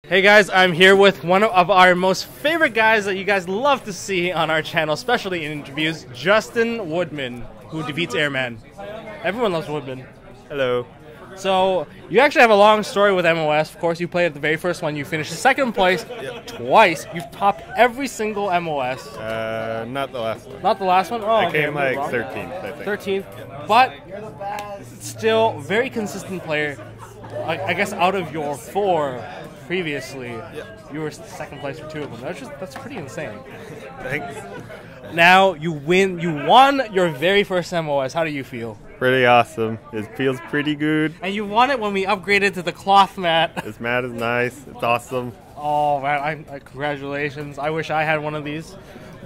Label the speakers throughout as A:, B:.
A: Hey guys, I'm here with one of our most favorite guys that you guys love to see on our channel, especially in interviews, Justin Woodman, who defeats Airman. Everyone loves Woodman.
B: Hello.
A: So, you actually have a long story with MOS. Of course, you played at the very first one. You finished second place twice. You've topped every single MOS.
B: Not the last one.
A: Not the last one? Oh,
B: I
A: okay,
B: came like 13th, I think.
A: 13th. But, still, very consistent player. I guess out of your four previously, you were second place for two of them. That's pretty insane.
B: Thanks.
A: Now you won your very first MOS. How do you feel?
B: Pretty awesome. It feels pretty good.
A: And you won it when we upgraded to the cloth mat.
B: This mat is nice. It's awesome.
A: Oh man, congratulations. I wish I had one of these.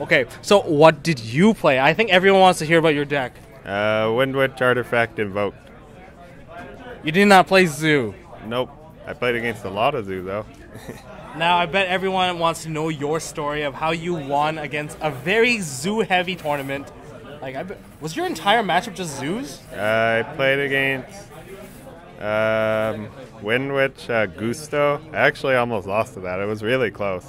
A: Okay, so what did you play? I think everyone wants to hear about your deck.
B: Windwitch Invoked.
A: You did not play Zoo.
B: Nope. I played against a lot of Zoo though.
A: Now I bet everyone wants to know your story of how you won against a very Zoo-heavy tournament. Like, was your entire matchup just Zoos?
B: I played against Windwitch Gusto. I actually almost lost to that. It was really close.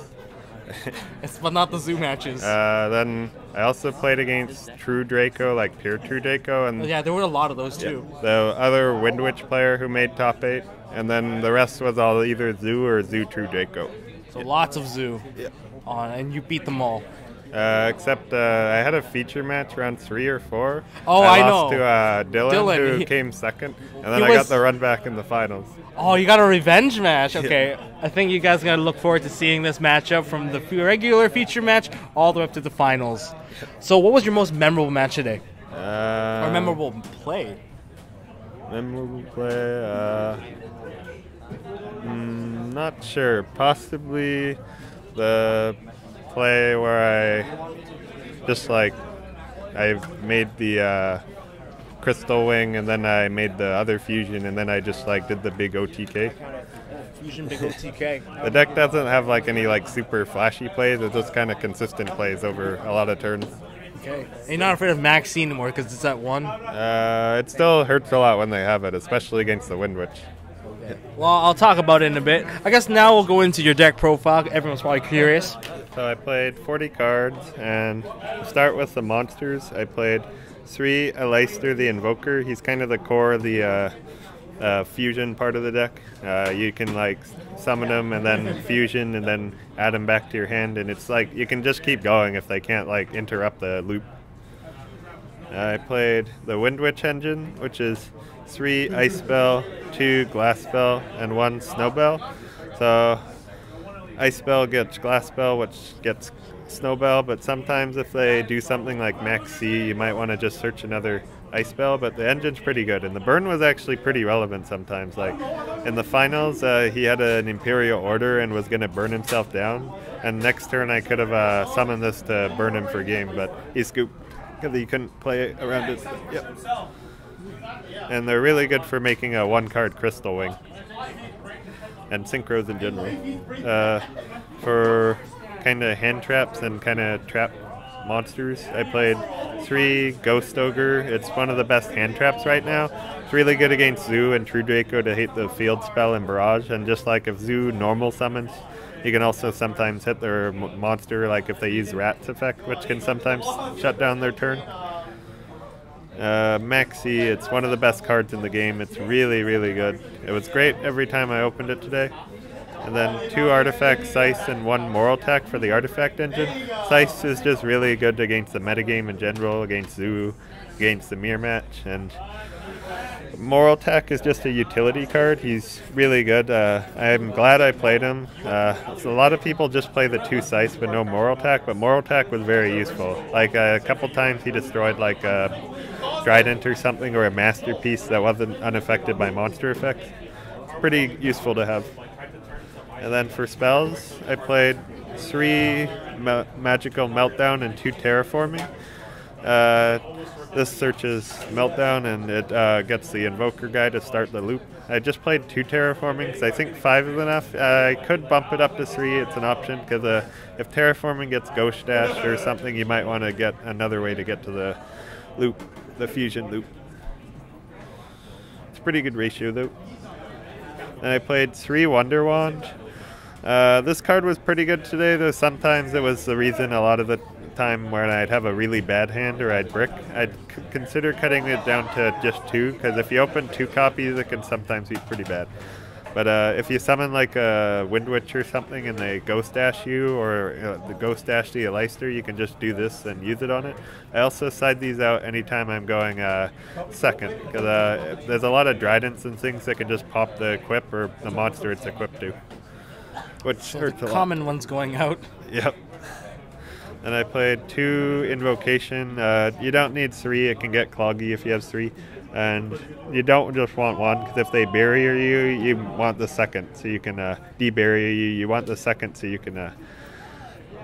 A: But not the Zoo matches.
B: Then I also played against True Draco, like pure True Draco, and
A: yeah, there were a lot of those too.
B: The other Windwitch player who made top 8, and then the rest was all either Zoo or Zoo True Draco.
A: So lots of Zoo. Yeah. And you beat them all.
B: Except I had a feature match around 3 or 4.
A: Oh,
B: I
A: know.
B: lost to Dylan, who came second, and then I got the run back in the finals.
A: Oh, you got a revenge match. Okay, yeah. I think you guys got to look forward to seeing this matchup from the regular feature match all the way up to the finals. So what was your most memorable match today? Or memorable play?
B: Memorable play? Not sure. Possibly the play where I just I made the crystal wing, and then I made the other fusion, and then I just did the big OTK.
A: Fusion big OTK.
B: The deck doesn't have any super flashy plays. It's just kind of consistent plays over a lot of turns.
A: Okay. And you're not afraid of Max C anymore because it's at 1?
B: It still hurts a lot when they have it, especially against the Windwitch.
A: Okay. Well, I'll talk about it in a bit. I guess now we'll go into your deck profile. Everyone's probably curious.
B: So I played 40 cards, and to start with the monsters, I played 3 Aleister the Invoker. He's kind of the core of the fusion part of the deck. You can summon him and then fusion and then add him back to your hand, and it's you can just keep going if they can't interrupt the loop. I played the Windwitch engine, which is 3 Ice Spell, 2 Glass Spell, and 1 Snow Bell. So Ice Spell gets Glass Spell, which gets Snow Bell, but sometimes if they do something like Max C, you might want to just search another Ice Spell, but the engine's pretty good, and the burn was actually pretty relevant sometimes. In the finals, he had an Imperial Order and was going to burn himself down, and next turn I could have summoned this to burn him for game, but he scooped because he couldn't play around it. Yep. And they're really good for making a 1-card Crystal Wing and synchros in general. For kind of hand traps and kind of trap monsters, I played 3 Ghost Ogre. It's one of the best hand traps right now. It's really good against Zoo and True Draco to hit the field spell and barrage, and just if Zoo normal summons, you can also sometimes hit their monster, if they use Rat's effect, which can sometimes shut down their turn. Maxi, it's one of the best cards in the game. It's really, really good. It was great every time I opened it today. And then 2 artifacts, Sice, and 1 Moral Attack for the artifact engine. Sice is just really good against the metagame in general, against Zoo, against the mirror match, and Moral Attack is just a utility card. He's really good. I'm glad I played him. So a lot of people just play the 2 Sice with no Moral Attack, but Moral Attack was very useful. A couple times he destroyed a Trident or something, or a Masterpiece that wasn't unaffected by monster effects. Pretty useful to have. And then for spells, I played 3 Magical Meltdown and 2 Terraforming. This searches Meltdown, and it gets the Invoker guy to start the loop. I just played 2 Terraforming because I think 5 is enough. I could bump it up to 3. It's an option because if Terraforming gets Ghost Dash or something, you might want to get another way to get to the loop, the fusion loop. It's a pretty good ratio though. And I played 3 Wonder Wand. This card was pretty good today, though sometimes it was the reason a lot of the time when I'd have a really bad hand or I'd brick, I'd consider cutting it down to just 2, because if you open 2 copies, it can sometimes be pretty bad. But if you summon like a Windwitch or something and they Ghost Dash you, or the Ghost Dash the Aleister, you can just do this and use it on it. I also side these out anytime I'm going second, because there's a lot of Dridents and things that can just pop the equip or the monster it's equipped to. Which
A: so
B: hurts a lot.
A: Common ones going out.
B: Yep. And I played 2 Invocation. You don't need 3, it can get cloggy if you have 3. And you don't just want 1, because if they barrier you, you want the second, so you can de-barrier you. You want the second, so you can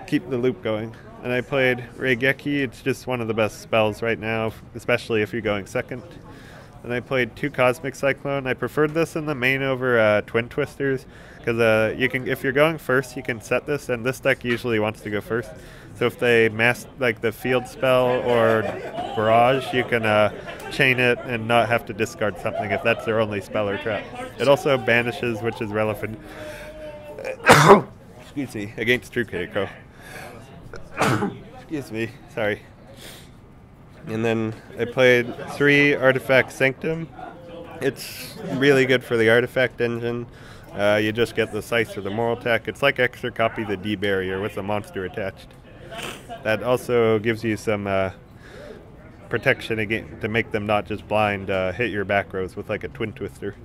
B: keep the loop going. And I played Reigeki. It's just one of the best spells right now, especially if you're going second. And I played 2 Cosmic Cyclone. I preferred this in the main over Twin Twisters, because you can, if you're going first, you can set this, and this deck usually wants to go first. So if they mask like the field spell or barrage, you can chain it and not have to discard something if that's their only spell or trap. It also banishes, which is relevant. Excuse me, against True Keiko. Excuse me, sorry. And then I played 3 Artifact Sanctum. It's really good for the Artifact engine. You just get the Scythe or the Moral Attack. It's like extra copy the D-Barrier with a monster attached. That also gives you some protection again to make them not just blind hit your back rows with like a Twin Twister.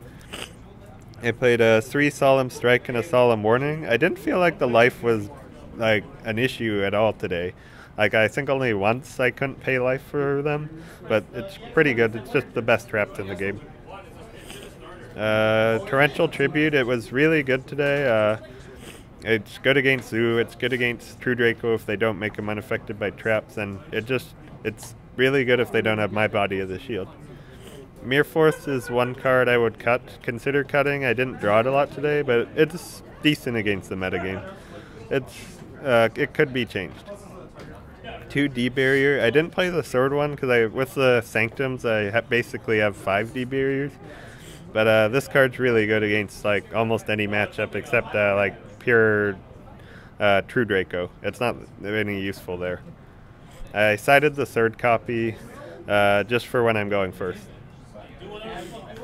B: I played 3 Solemn Strike and a Solemn Warning. I didn't feel like the life was like an issue at all today. Like I think only once I couldn't pay life for them, but it's pretty good. It's just the best traps in the game. Torrential Tribute, it was really good today. It's good against Zoo, it's good against True Draco if they don't make them unaffected by traps, and it's really good if they don't have my body as a shield. Mere Force is 1 card I would consider cutting. I didn't draw it a lot today, but it's decent against the metagame. It could be changed. 2 D-Barrier. I didn't play the third one because with the Sanctums I basically have 5 D-Barriers. But this card's really good against like almost any matchup except like pure True Draco. It's not any useful there. I sided the 3rd copy just for when I'm going first.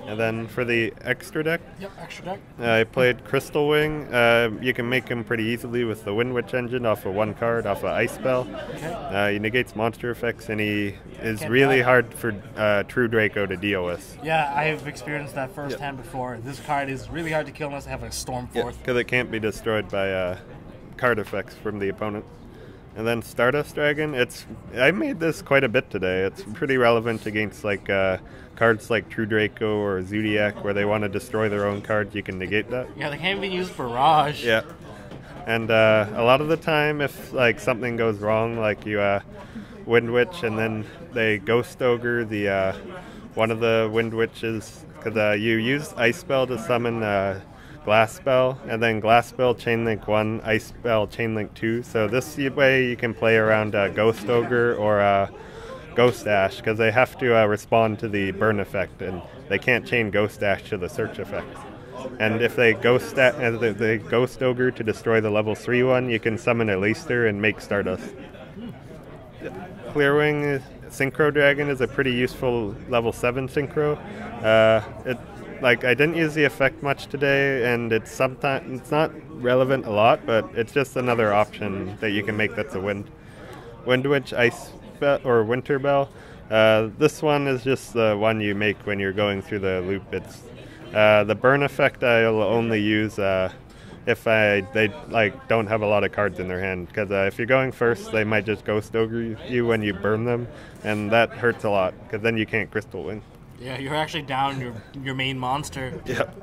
B: And then for the extra deck, I played Crystal Wing. You can make him pretty easily with the Windwitch engine off of 1 card, off of Ice Spell. Okay. He negates monster effects, and he is really hard for True Draco to deal with.
A: Yeah, I have experienced that firsthand before. This card is really hard to kill unless I have a Storm Force.
B: Because it can't be destroyed by card effects from the opponent. And then Stardust Dragon, I made this quite a bit today. It's pretty relevant against like cards like True Draco or Zoodiac where they want to destroy their own cards. You can negate that.
A: Yeah, they can't even use Barrage.
B: Yeah. And a lot of the time if like something goes wrong, like you Windwitch and then they Ghost Ogre the one of the Windwitches, because you use Ice Spell to summon Glass Spell, and then Glass Spell Chainlink 1, Ice Spell Chainlink 2. So this way you can play around Ghost Ogre or Ghost Dash, because they have to respond to the burn effect, and they can't chain Ghost Dash to the search effect. And if they Ghost Ogre to destroy the level 3 one, you can summon a Aleister and make Stardust. Clearwing Synchro Dragon is a pretty useful level 7 Synchro. Like I didn't use the effect much today, and it's not relevant a lot, but it's just another option that you can make that's a Windwitch Ice Bell or Winter Bell. This one is just the one you make when you're going through the loop. It's the burn effect I'll only use if they like don't have a lot of cards in their hand, because if you're going first, they might just Ghost Ogre you when you burn them, and that hurts a lot because then you can't Crystal Wing.
A: Yeah, you're actually down your main monster.
B: Yep.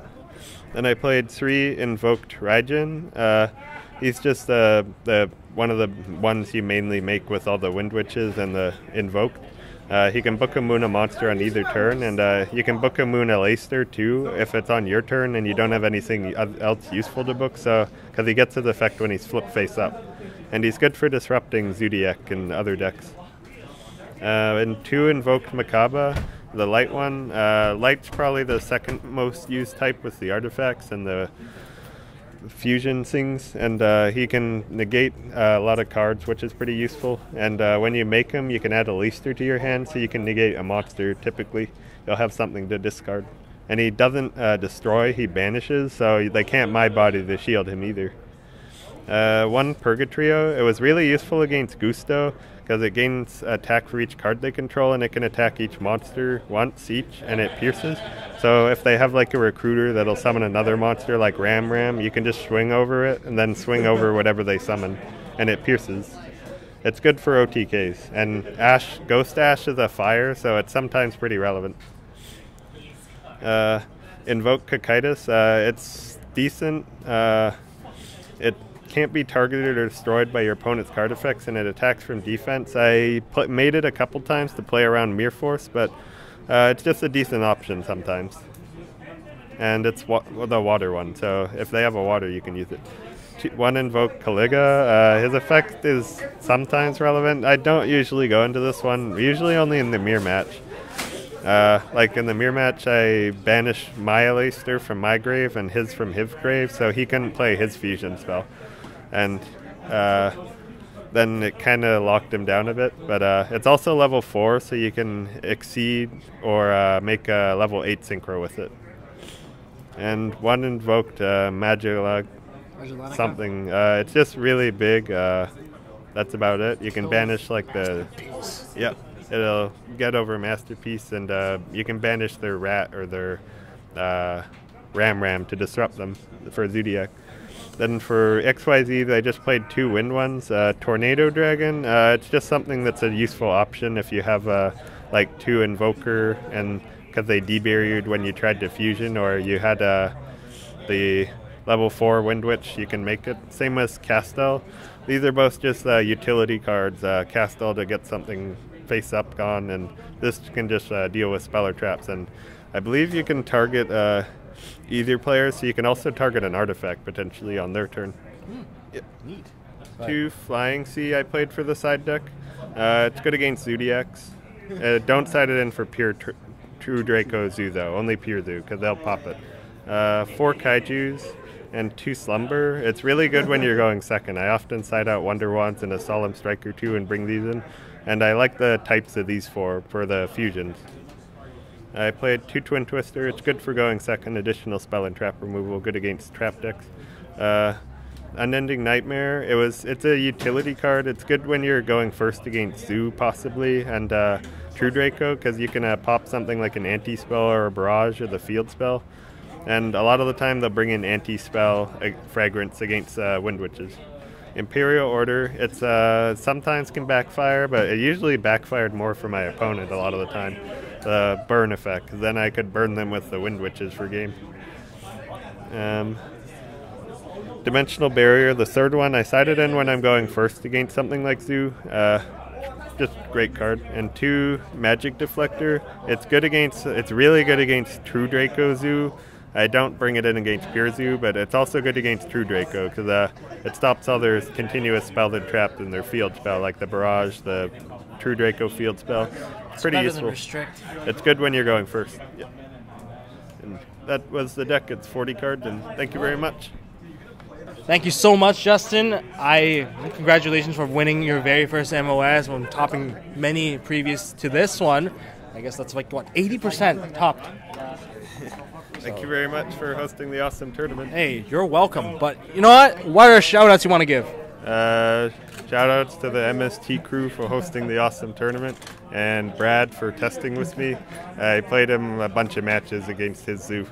B: Then I played 3 Invoked Raijin. He's just the one of the ones you mainly make with all the Windwitches and the Invoked. He can book a moon a monster on either turn, and you can book a moon a Aleister too if it's on your turn and you don't have anything else useful to book. So because he gets his effect when he's flipped face up, and he's good for disrupting Zoodiac and other decks. And 2 Invoked Makaba. The light one, light's probably the second most used type with the artifacts, and the fusion things, and he can negate a lot of cards, which is pretty useful. And when you make him, you can add a Leister to your hand, so you can negate a monster. Typically, you'll have something to discard. And he doesn't destroy, he banishes, so they can't My Body to shield him either. One Purgatrio, it was really useful against Gusto, because it gains attack for each card they control, and it can attack each monster once each, and it pierces. So if they have like a recruiter that'll summon another monster like Ram, you can just swing over it, and then swing over whatever they summon, and it pierces. It's good for OTKs. And Ghost Ash is a fire, so it's sometimes pretty relevant. Invoke Cocytus, it's decent. It can't be targeted or destroyed by your opponent's card effects, and it attacks from defense. I made it a couple times to play around Mirror Force, but it's just a decent option sometimes. And it's the water one, so if they have a water, you can use it. One Invoke Caliga, his effect is sometimes relevant. I don't usually go into this one, usually only in the mirror match. Like in the mirror match, I banished my Leister from my grave and his from his grave, so he couldn't play his fusion spell. And then it kind of locked him down a bit. But it's also level 4, so you can exceed or make a level 8 synchro with it. And one Invoked Magilla something. It's just really big. That's about it. You can banish like the... Yep. It'll get over Masterpiece, and you can banish their rat or their Ram to disrupt them for Zoodiac. Then for XYZ, they just played 2 wind ones. Tornado Dragon, it's just something that's a useful option if you have like 2 Invoker, and because they debarriered when you tried to fusion, or you had the level 4 Windwitch, you can make it. Same with Castel. These are both just utility cards. Castel to get something face up gone, and this can just deal with speller traps. And I believe you can target either player, so you can also target an artifact potentially on their turn. Yep.
A: Neat.
B: 2 Flying Sea I played for the side deck. It's good against Zoodiacs. Don't side it in for pure True Draco Zoo though, only pure Zoo, because they'll pop it. 4 Kaijus and 2 Slumber. It's really good when you're going second. I often side out Wonder Wands and a Solemn Strike or 2 and bring these in. And I like the types of these for the fusions. I played 2 Twin Twister. It's good for going second. Additional spell and trap removal. Good against trap decks. Unending Nightmare. It's a utility card. It's good when you're going first against Zoo possibly, and True Draco, because you can pop something like an anti-spell or a barrage or the field spell. And a lot of the time they'll bring in anti-spell fragrance against Wind Witches. Imperial Order, it's sometimes can backfire, but it usually backfired more for my opponent a lot of the time. The burn effect, then I could burn them with the Wind Witches for game. Dimensional Barrier, the third one, I sided in when I'm going first against something like Zoo. Just great card. And 2 Magic Deflector, it's really good against True Draco Zoo. I don't bring it in against Pure Zoo, but it's also good against True Draco, because it stops all their continuous spell that trapped in their field spell, like the Barrage, the True Draco field spell. It's pretty useful. It's good when you're going first. Yeah. And that was the deck. It's 40 cards, and thank you very much.
A: Thank you so much, Justin. Congratulations for winning your very first MOS when topping many previous to this one. I guess that's like, what, 80% topped.
B: Thank you very much for hosting the awesome tournament.
A: Hey, you're welcome. But you know what are shout-outs you want to give?
B: Shout-outs to the MST crew for hosting the awesome tournament, and Brad for testing with me. I played him a bunch of matches against his Zoo.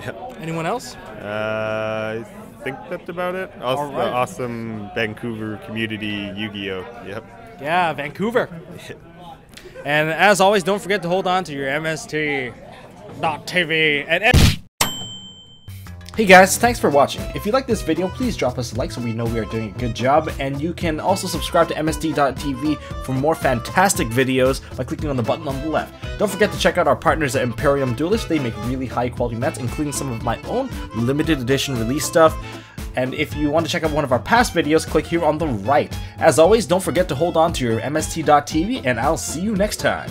B: Yep.
A: Anyone else?
B: I think that's about it. Also, the awesome Vancouver community Yu-Gi-Oh! Yep.
A: Yeah, Vancouver. And as always, don't forget to hold on to your MST.TV. Hey guys, thanks for watching. If you like this video, please drop us a like so we know we are doing a good job. And you can also subscribe to MST.TV for more fantastic videos by clicking on the button on the left. Don't forget to check out our partners at Imperium Duelist. They make really high quality mats, including some of my own limited edition release stuff. And if you want to check out one of our past videos, click here on the right. As always, don't forget to hold on to your MST.TV, and I'll see you next time.